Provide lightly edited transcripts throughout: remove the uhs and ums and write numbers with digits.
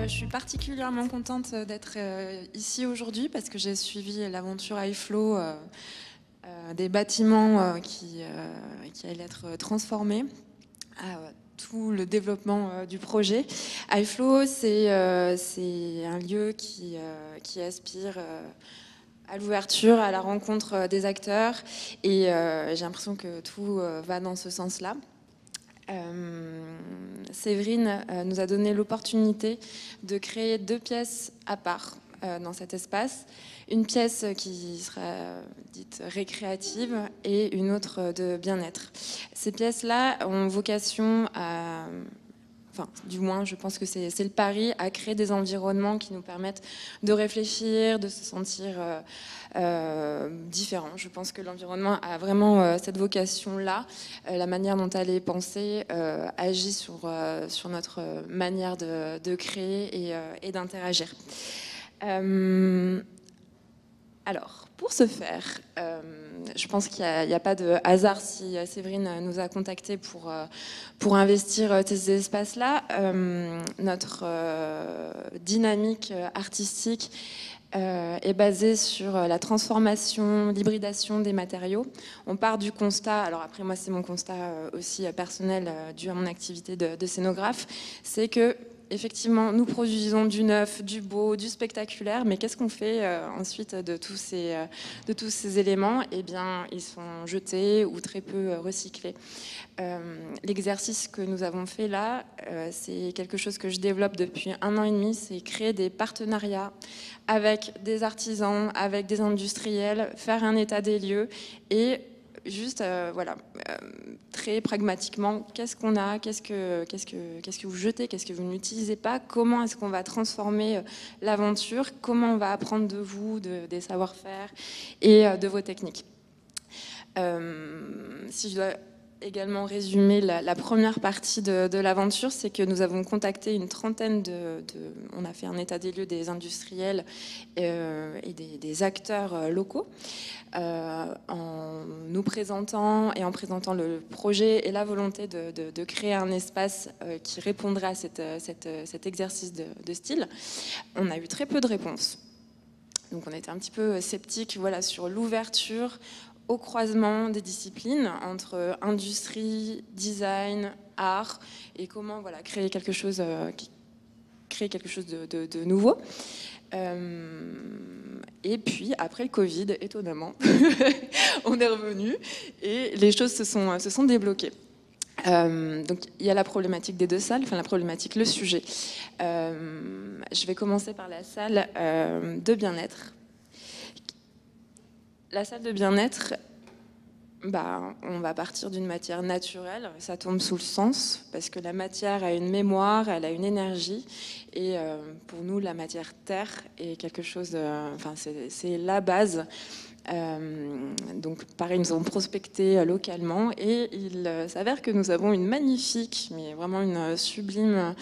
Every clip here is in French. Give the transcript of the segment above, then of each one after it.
Je suis particulièrement contente d'être ici aujourd'hui parce que j'ai suivi l'aventure iFlow des bâtiments qui allaient être transformés. Tout le développement du projet. iFlow, c'est un lieu qui aspire à l'ouverture, à la rencontre des acteurs, et j'ai l'impression que tout va dans ce sens-là. Séverine nous a donné l'opportunité de créer 2 pièces à part dans cet espace. Une pièce qui sera dite récréative et une autre de bien-être. Ces pièces-là ont vocation à... Enfin, du moins, je pense que c'est le pari, à créer des environnements qui nous permettent de réfléchir, de se sentir différents. Je pense que l'environnement a vraiment cette vocation-là. La manière dont elle est pensée agit sur notre manière de créer et d'interagir. Alors, pour ce faire, je pense qu'il n'y a pas de hasard si Séverine nous a contactés pour investir ces espaces-là. Notre dynamique artistique est basée sur la transformation, l'hybridation des matériaux. On part du constat, alors après moi c'est mon constat aussi personnel dû à mon activité de scénographe, c'est que effectivement, nous produisons du neuf, du beau, du spectaculaire, mais qu'est-ce qu'on fait ensuite de tous ces éléments? Eh bien, ils sont jetés ou très peu recyclés. L'exercice que nous avons fait là, c'est quelque chose que je développe depuis 1 an et demi, c'est créer des partenariats avec des artisans, avec des industriels, faire un état des lieux et juste, très pragmatiquement, qu'est-ce qu'on a, qu'est-ce que vous jetez, qu'est-ce que vous n'utilisez pas, comment est-ce qu'on va transformer l'aventure, comment on va apprendre de vous, des savoir-faire et de vos techniques. Si je dois également résumer la première partie de l'aventure, c'est que nous avons contacté une trentaine on a fait un état des lieux des industriels et des acteurs locaux en nous présentant et en présentant le projet et la volonté de créer un espace qui répondrait à cet exercice de style. On a eu très peu de réponses. Donc on était un petit peu sceptiques sur l'ouverture au croisement des disciplines entre industrie, design, art et comment créer quelque chose de nouveau. Et puis après le Covid, étonnamment, on est revenu et les choses se sont débloquées. Donc il y a la problématique des 2 salles, enfin la problématique, le sujet. Je vais commencer par la salle de bien-être. La salle de bien-être, on va partir d'une matière naturelle, ça tombe sous le sens, parce que la matière a une mémoire, elle a une énergie, et pour nous, la matière terre est quelque chose, c'est la base. Donc pareil, nous avons prospecté localement, et il s'avère que nous avons une magnifique, mais vraiment une sublime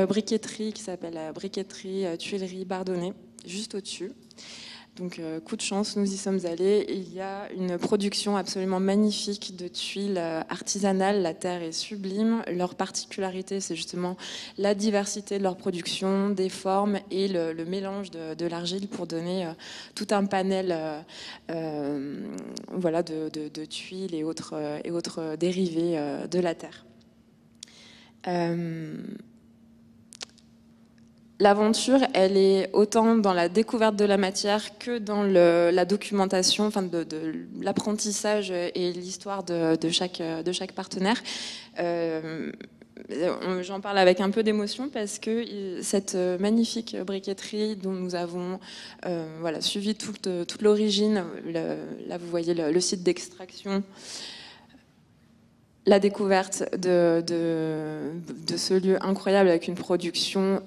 briqueterie qui s'appelle la briqueterie Tuileries Bardonnay, juste au-dessus. Donc coup de chance, nous y sommes allés. Il y a une production absolument magnifique de tuiles artisanales. La terre est sublime. Leur particularité, c'est justement la diversité de leur production, des formes et le mélange de l'argile pour donner tout un panel de tuiles et autres dérivés de la terre. L'aventure, elle est autant dans la découverte de la matière que dans la documentation, de l'apprentissage et l'histoire de chaque partenaire. J'en parle avec un peu d'émotion parce que cette magnifique briqueterie dont nous avons suivi toute l'origine, là vous voyez le site d'extraction, la découverte de ce lieu incroyable avec une production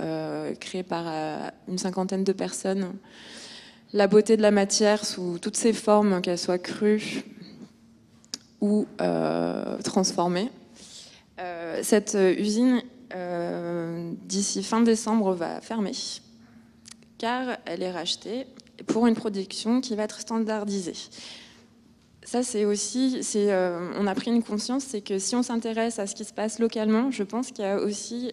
créée par une 50aine de personnes, la beauté de la matière sous toutes ses formes, qu'elles soient crues ou transformées. Cette usine, d'ici fin décembre, va fermer car elle est rachetée pour une production qui va être standardisée. Ça, c'est aussi, on a pris une conscience, c'est que si on s'intéresse à ce qui se passe localement, je pense qu'il y a aussi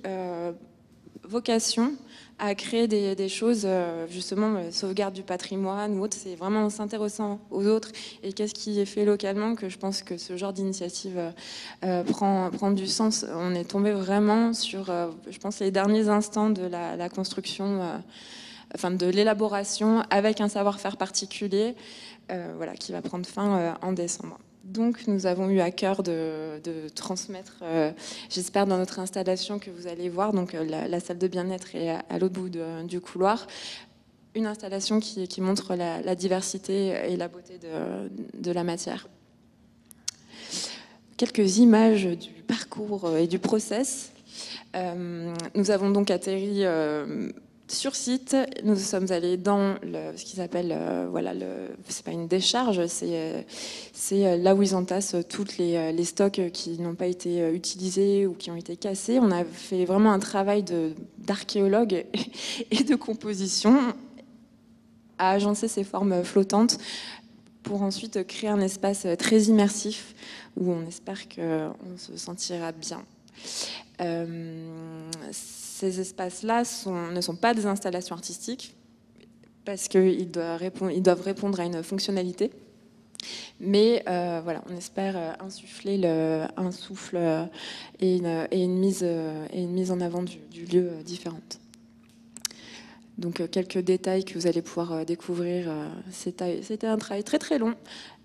vocation à créer des choses, justement, sauvegarde du patrimoine ou autre. C'est vraiment en s'intéressant aux autres et qu'est-ce qui est fait localement que je pense que ce genre d'initiative prend du sens. On est tombé vraiment sur, je pense, les derniers instants de la construction, enfin de l'élaboration avec un savoir-faire particulier, voilà, qui va prendre fin en décembre. Donc nous avons eu à cœur de transmettre, j'espère dans notre installation que vous allez voir, donc la salle de bien-être est à l'autre bout du couloir, une installation qui montre la diversité et la beauté de la matière. Quelques images du parcours et du process. Nous avons donc atterri sur site, nous sommes allés dans ce qu'ils appellent, voilà, c'est pas une décharge, c'est là où ils entassent tous les stocks qui n'ont pas été utilisés ou qui ont été cassés. On a fait vraiment un travail d'archéologue et de composition à agencer ces formes flottantes pour ensuite créer un espace très immersif où on espère qu'on se sentira bien. Ces espaces-là ne sont pas des installations artistiques parce qu'ils doivent répondre à une fonctionnalité. Mais voilà, on espère insuffler un souffle et une mise en avant du lieu différente. Donc quelques détails que vous allez pouvoir découvrir. C'était un travail très très long,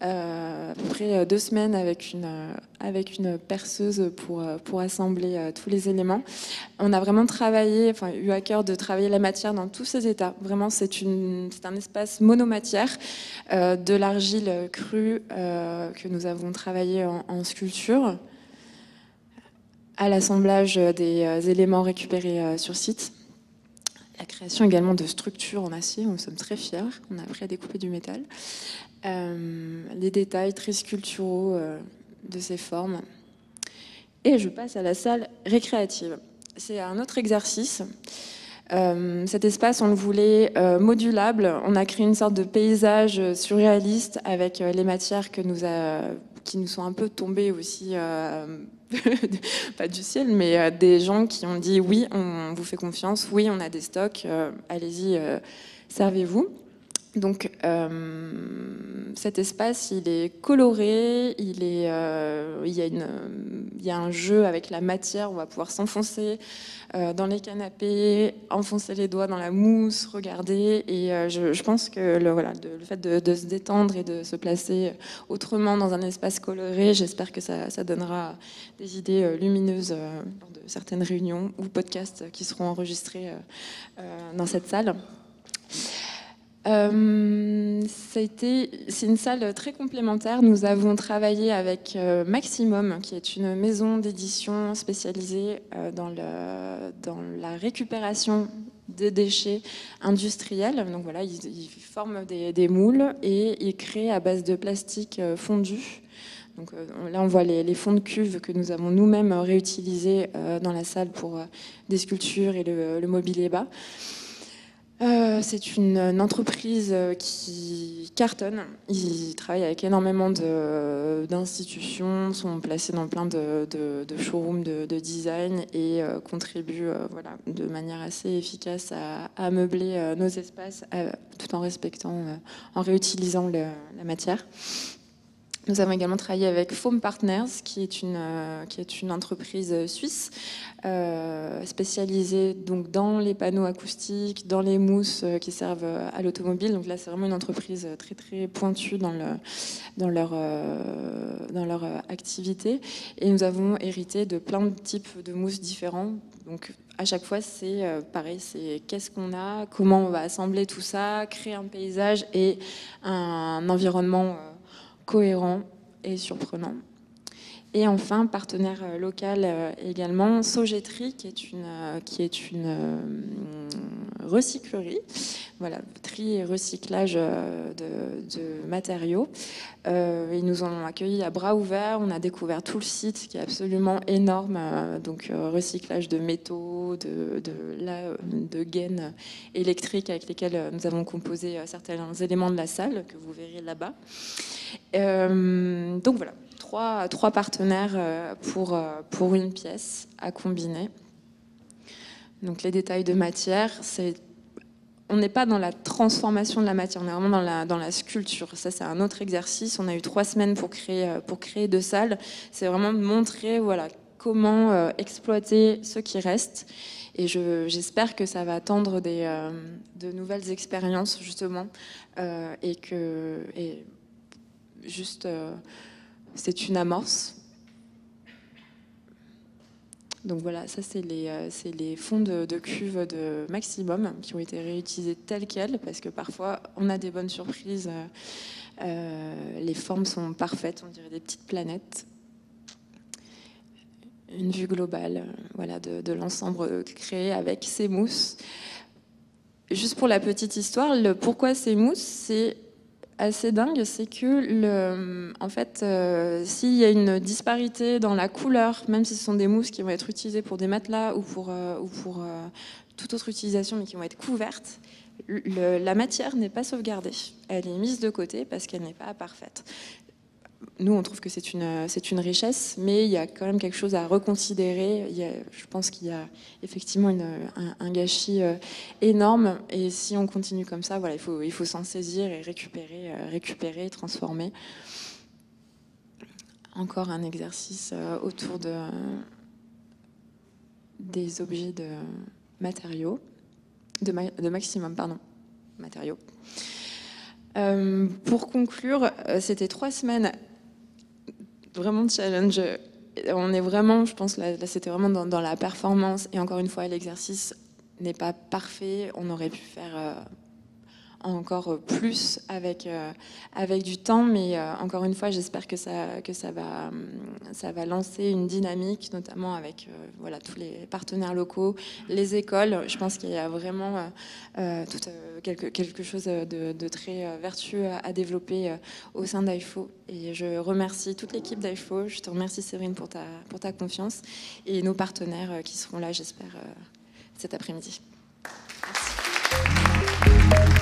à peu près 2 semaines avec une perceuse pour assembler tous les éléments. On a vraiment travaillé, enfin eu à cœur de travailler la matière dans tous ses états. Vraiment, c'est un espace monomatière, de l'argile crue que nous avons travaillé en sculpture, à l'assemblage des éléments récupérés sur site. La création également de structures en acier, nous sommes très fiers. On a appris à découper du métal. Les détails très sculpturaux de ces formes. Et je passe à la salle récréative. C'est un autre exercice. Cet espace, on le voulait modulable. On a créé une sorte de paysage surréaliste avec les matières qui nous sont un peu tombées aussi, pas du ciel, mais des gens qui ont dit oui, on vous fait confiance, oui, on a des stocks, allez-y, servez-vous. Donc cet espace, il est coloré, il y a un jeu avec la matière, on va pouvoir s'enfoncer dans les canapés, enfoncer les doigts dans la mousse, regarder. Et je pense que le fait de se détendre et de se placer autrement dans un espace coloré, j'espère que ça donnera des idées lumineuses lors de certaines réunions ou podcasts qui seront enregistrés dans cette salle. C'est une salle très complémentaire. Nous avons travaillé avec Maximum, qui est une maison d'édition spécialisée dans la récupération de déchets industriels. Donc voilà, ils forment des moules et ils créent à base de plastique fondu. Donc là, on voit les fonds de cuve que nous avons nous-mêmes réutilisés dans la salle pour des sculptures et le mobilier bas. C'est une entreprise qui cartonne. Ils travaillent avec énormément d'institutions, sont placés dans plein de showrooms de design et contribuent de manière assez efficace à meubler nos espaces tout en respectant, en réutilisant la matière. Nous avons également travaillé avec Foam Partners, qui est une entreprise suisse spécialisée donc dans les panneaux acoustiques, dans les mousses qui servent à l'automobile. Donc là, c'est vraiment une entreprise très très pointue dans leur activité. Et nous avons hérité de plein de types de mousses différents. Donc à chaque fois, c'est pareil, c'est qu'est-ce qu'on a, comment on va assembler tout ça, créer un paysage et un environnement cohérent et surprenant. Et enfin, partenaire local également, Sogetri, qui est une recyclerie, voilà, tri et recyclage de matériaux. Ils nous ont accueillis à bras ouverts. On a découvert tout le site qui est absolument énorme, donc recyclage de métaux, de gaines électriques avec lesquelles nous avons composé certains éléments de la salle que vous verrez là-bas. Donc voilà, trois partenaires pour une pièce à combiner. Donc les détails de matière, on n'est pas dans la transformation de la matière, on est vraiment dans la sculpture. Ça, c'est un autre exercice. On a eu 3 semaines pour créer 2 salles. C'est vraiment de montrer comment exploiter ce qui reste. Et j'espère que ça va tendre de nouvelles expériences, justement. C'est une amorce. Donc voilà, ça c'est les fonds de cuve de Maximum qui ont été réutilisés tels quels, parce que parfois on a des bonnes surprises. Les formes sont parfaites, on dirait des petites planètes. Une vue globale de l'ensemble créé avec ces mousses. Juste pour la petite histoire, pourquoi ces mousses, c'est assez dingue, c'est que s'il y a une disparité dans la couleur, même si ce sont des mousses qui vont être utilisées pour des matelas ou pour toute autre utilisation, mais qui vont être couvertes, la matière n'est pas sauvegardée. Elle est mise de côté parce qu'elle n'est pas parfaite. Nous, on trouve que c'est une richesse, mais il y a quand même quelque chose à reconsidérer. Je pense qu'il y a effectivement un gâchis énorme. Et si on continue comme ça, il faut s'en saisir et récupérer, transformer. Encore un exercice autour des objets de matériaux, de Maximum, matériaux. Pour conclure, c'était 3 semaines vraiment de challenge. On est vraiment, je pense, là c'était vraiment dans la performance. Et encore une fois, l'exercice n'est pas parfait. On aurait pu faire encore plus avec du temps, mais encore une fois, j'espère que ça va lancer une dynamique, notamment avec tous les partenaires locaux, les écoles. Je pense qu'il y a vraiment quelque chose de très vertueux à développer au sein d'AIFO. Et je remercie toute l'équipe d'AIFO. Je te remercie, Séverine, pour ta confiance, et nos partenaires qui seront là, j'espère, cet après-midi. Merci.